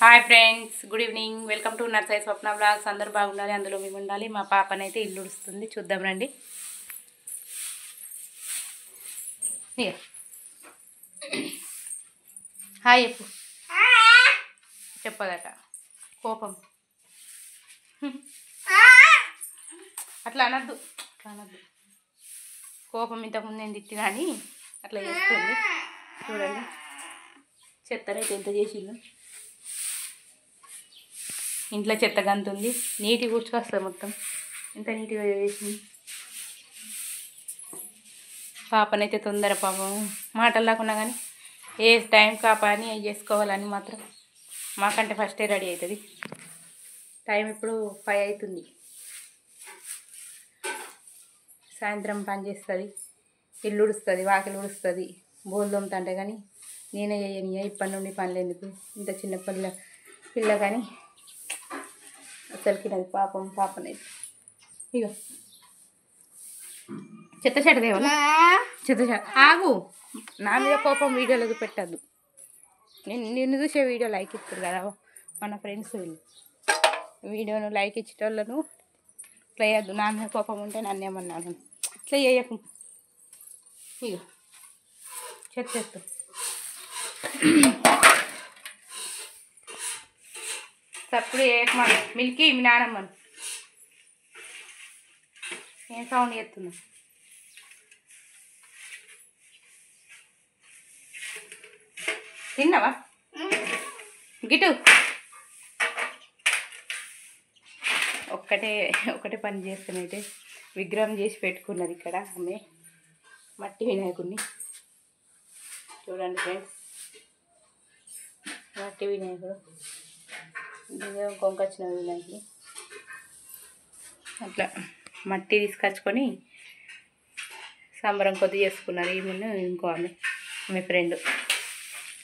Hi friends, good evening. Welcome to nursery Swapna blogs. అందరూ బాగుండాలి, అందులో మేము ఉండాలి. మా పాపనైతే ఇల్లు ఉడుస్తుంది, చూద్దాం రండి. హాయ్ చెప్పు. చెప్పదట కోపం. అట్లా అనద్దు, కోపం ఇంతకుముందు నేను తిట్టినా అని అట్లా చేస్తుంది. చూడండి, చెత్తనైతే ఎంత చేసిందో. ఇంట్లో చెత్త గంతుంది, నీట్గా కూర్చుకొస్తుంది మొత్తం. ఎంత నీట్గా చేసింది. పాపనైతే తొందర పాపం మాటలు లేకున్నా కానీ ఏ టైం కాపని అవి చేసుకోవాలని మాత్రం మాకంటే ఫస్టే రెడీ అవుతుంది. టైం ఇప్పుడు 5 అవుతుంది. సాయంత్రం పని చేస్తుంది, ఇల్లు ఉడుస్తుంది, వాకిలు ఉడుస్తుంది, బోలు తోముతుంటే కానీ నేనే చేయని. ఇప్పటి నుండి పనులు ఎందుకు, ఇంత చిన్న పిల్ల కానీ అసలుకి నాది పాపనైతే. ఇక చెత్త చెడదేవా, ఆగు. నా మీద కోపం వీడియోలకు పెట్టద్దు. నిన్ను చూసే వీడియో లైక్ ఇస్తారు కదా మన ఫ్రెండ్స్, వీడియోను లైక్ ఇచ్చేటోళ్ళను ఇట్లా చేయద్దు. నా మీద కోపం ఉంటే నన్ను ఏమన్నాను, ఇట్లా చేయకు. ఇక చెత్త తప్పుడు చేయకమని మిల్కీ మీ నానమ్మను. ఏం సౌండ్ చేస్తున్నా? తిన్నావా గిటు? ఒకటే పని చేస్తానైతే విగ్రహం చేసి పెట్టుకున్నది ఇక్కడ ఆమె, మట్టి వినాయకుడిని. చూడండి ఫ్రెండ్స్, మట్టి వినాయకుడు, కొంకొచ్చిన వినాయకుడు. అట్లా మట్టి తీసుకొచ్చుకొని సంబరం కొద్ది చేసుకున్నారు. ఈమెను ఇంకో ఆమె ఫ్రెండ్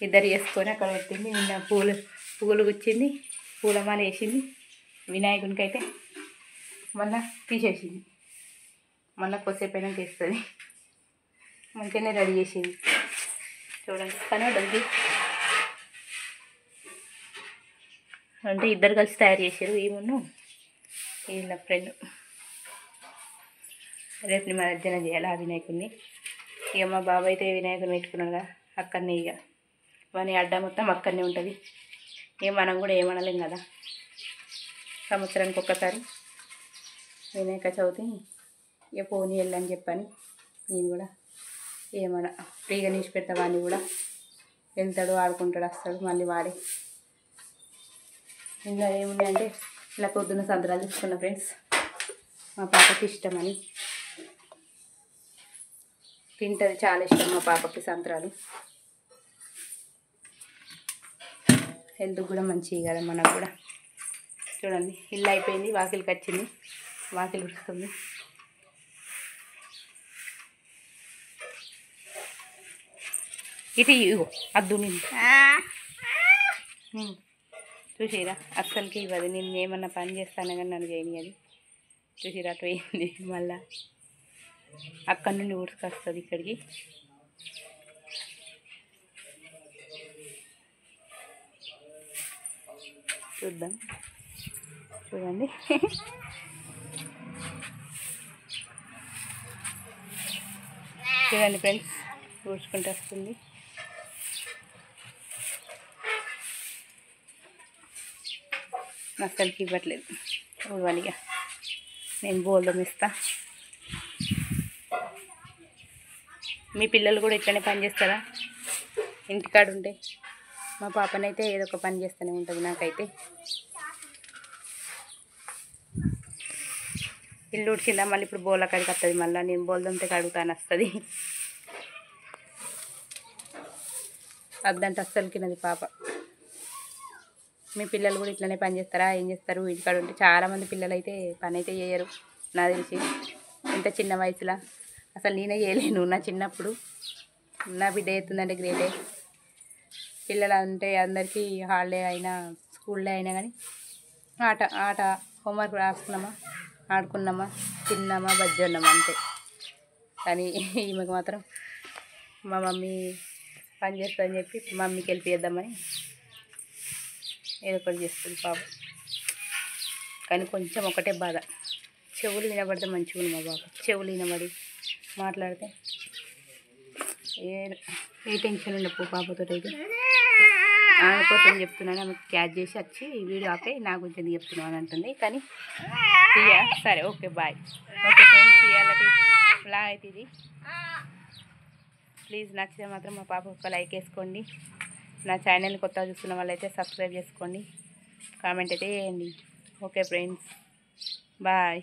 ఇద్దరు చేసుకొని అక్కడ పెట్టింది. నిన్న పువ్వులు గుచ్చింది, పూలమాల వేసింది. వినాయకునికి అయితే మళ్ళీ తీసేసింది. మళ్ళీ కొద్దిసేపు అయినా తీస్తుంది. మంచిగానే రెడీ చేసింది. చూడండి, కనబడింది అంటే ఇద్దరు కలిసి తయారు చేశారు, ఈమెను వీళ్ళ ఫ్రెండ్. రేపు నిమజ్జనం చేయాలి ఆ వినాయకుడిని. ఇక మా బాబాయ్ అయితే వినాయకుని పెట్టుకున్నాడు కదా, అక్కడనే ఇక వాని అడ్డ మొత్తం అక్కడనే ఉంటుంది. ఇక మనం కూడా ఏమనలేం కదా, సంవత్సరానికి ఒక్కసారి వినాయక చవితి ఇక పోనీ వెళ్ళని చెప్పని నేను కూడా ఏమన్నా ఫ్రీగా నీచి పెడతా. వాడిని కూడా వెళ్తాడు, ఆడుకుంటాడు, వస్తాడు, మళ్ళీ వాడే. ఇంకా ఏముంది అంటే ఇలా పొద్దున్న సంతరాలు తీసుకున్న ఫ్రెండ్స్. మా పాపకి ఇష్టమని తింటుంది, చాలా ఇష్టం మా పాపకి సంతరాలు. హెల్త్కి కూడా మంచిది కదా మనకు కూడా. చూడండి, ఇల్లు అయిపోయింది, వాకిలికి వచ్చింది, వాకిలి ఉడుస్తుంది. ఇటు ఇగో అద్దు నేను చూసిరా, అస్సలకి ఇవ్వదు. నేను ఏమన్నా పని చేస్తాను కానీ నన్ను చేయనియది. చూసిరా అటు పోయింది. మళ్ళా అక్కడి నుండి ఊడ్చుకొస్తుంది ఇక్కడికి. చూద్దాం, చూడండి. చూడండి ఫ్రెండ్స్, ఊడ్చుకుంటూ వస్తుంది. అస్సలకి ఇవ్వట్లేదు ఊడవనిగా. నేను బోల్దం ఇస్తా. మీ పిల్లలు కూడా ఇట్లనే పని చేస్తారా ఇంటికాడ ఉంటే? మా పాపనైతే ఏదో ఒక పని చేస్తూనే ఉంటుంది. నాకైతే ఇల్లు ఉడిచిందా, మళ్ళీ ఇప్పుడు బోల కడిగి వస్తుంది. మళ్ళీ నేను బోల్దంతే కడుగుతాను వస్తుంది. అద్దంటే అస్సలకి నాది పాప. మీ పిల్లలు కూడా ఇట్లనే పని చేస్తారా? ఏం చేస్తారు ఇంటికాడ ఉంటే? చాలామంది పిల్లలు అయితే పని అయితే చేయరు నాకు తెలిసి. ఇంత చిన్న వయసులో అసలు నేనే చేయలేను. నా చిన్నప్పుడు నా బిడ్డ అవుతుందంటే గ్రేటే. పిల్లలు అంటే అందరికీ హాలిడే అయినా స్కూల్ డే అయినా కానీ ఆట హోంవర్క్ రాసుకున్నామా, ఆడుకున్నామా, తిన్నామా, బజ్జన్నామా అంతే. కానీ ఈమెకు మాత్రం మా మమ్మీ పని చేస్తుందని చెప్పి మమ్మీకి హెల్ప్ చేద్దామని ఏదో ఒకటి చేస్తుంది పాపం. కానీ కొంచెం ఒకటే బాధ, చెవులు వినబడితే మంచిగా ఉంది మా బాబు. చెవులు వినబడి మాట్లాడితే ఏ టెన్షన్ ఉండవు పాపతో అయితే. ఆమె కోసం చెప్తున్నాను, ఆమెకు క్యాచ్ చేసి వచ్చి వీడియో ఆపే నా గురించి ఎందుకు చెప్తున్నాను అని అంటుంది. కానీ సరే ఓకే బాయ్. ఓకే ఫ్రెండ్స్, ఇవాళ బ్లాగ్ అయితే ఇది. ప్లీజ్ నచ్చితే మాత్రం మా పాప ఒక లైక్ వేసుకోండి. నా ఛానల్ని కొత్తగా చూస్తున్న వాళ్ళైతే సబ్స్క్రైబ్ చేసుకోండి, కామెంట్ అయితే చేయండి. Okay friends, bye.